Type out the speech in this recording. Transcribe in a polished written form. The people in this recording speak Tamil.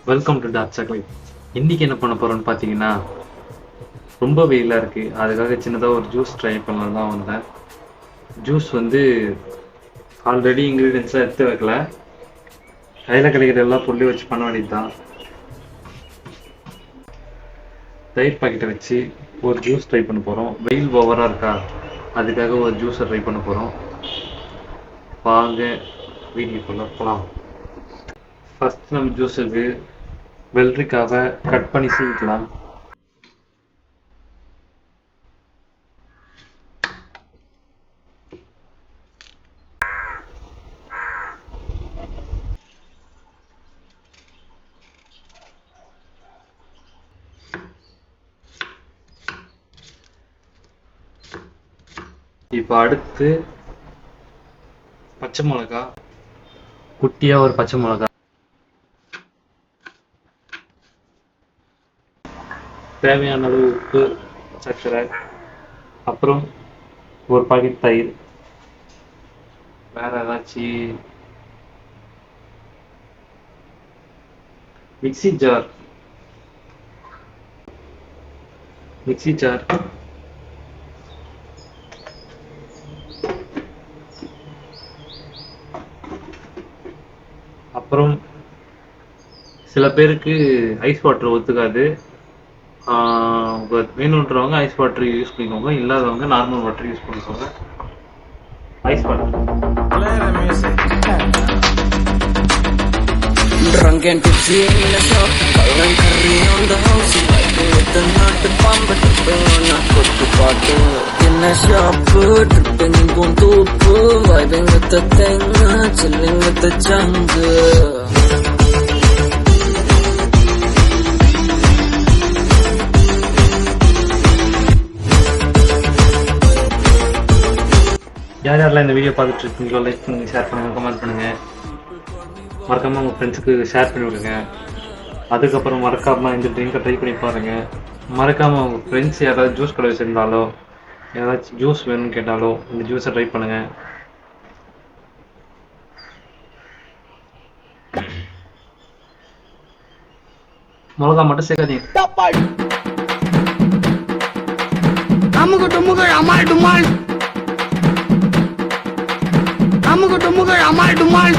Welcome to dark chocolate. இன்னைக்கு என்ன பண்ண போறோம்னு பார்த்தீங்கன்னா, ரொம்ப வெயிலாக இருக்குது. அதுக்காக சின்னதாக ஒரு ஜூஸ் ட்ரை பண்ணலாம் தான் வந்தேன். ஜூஸ் வந்து ஆல்ரெடி இன்க்ரீடியன்ஸ்லாம் எடுத்து வைக்கல, கையில் கிடைக்கிற எல்லா பொருளையும் வச்சு பண்ண வேண்டியது தான். தயிர் பாக்கெட்டை வச்சு ஒரு ஜூஸ் ட்ரை பண்ண போகிறோம். வெயில் ஓவராக இருக்கா, அதுக்காக ஒரு ஜூஸை ட்ரை பண்ண போகிறோம். வாங்க வீடியோக்குள்ள போகலாம். ஃபர்ஸ்ட் நம்ம ஜூஸுக்கு வெள்ளரிக்காவை கட் பண்ணி சீவிக்கலாம். இப்போ அடுத்து பச்சை மிளகா, குட்டியா ஒரு பச்சை மிளகா, தேவையான அளவு உப்பு, சர்க்கரை, அப்புறம் ஒரு பாக்கெட் தயிர். வேற ஏதாச்சும் மிக்ஸி ஜார் அப்புறம் சில பேருக்கு ஐஸ் வாட்டர் ஒத்துக்காது. வேணுன்றவங்க ஐஸ் வாட்டர் யூஸ் பண்ணிக்கோங்க, இல்லாதவங்க நார்மல் வாட்டர் யூஸ் பண்ணிக்கோங்க. Ice water. Drunk and tipsy in the shop, calling curry on the house, vibing with the nut bomb, tripping on a good party. In the shop, tripping in Guntup, vibing with the thing, chilling with the jungle. யார் யாரெல்லாம் இந்த வீடியோ பார்த்துட்டு இருக்கீங்களோ லைக் பண்ணுங்க, ஷேர் பண்ணுங்க, கமெண்ட் பண்ணுங்க. மறக்காம உங்கள் ஃப்ரெண்ட்ஸுக்கு ஷேர் பண்ணி விடுங்க. அதுக்கப்புறம் மறக்காம இந்த ட்ரிங்கை ட்ரை பண்ணி பாருங்க. மறக்காம உங்கள் ஃப்ரெண்ட்ஸ் யாராவது ஜூஸ் கடை வச்சிருந்தாலோ, ஏதாச்சும் ஜூஸ் வேணும்னு கேட்டாலோ இந்த ஜூஸை ட்ரை பண்ணுங்க. மிளகா மட்டும் சேர்க்காதீங்க. அமுகு டுமுகு அமால் டுமால், அமுகு டுமுகு அமால் டுமால்.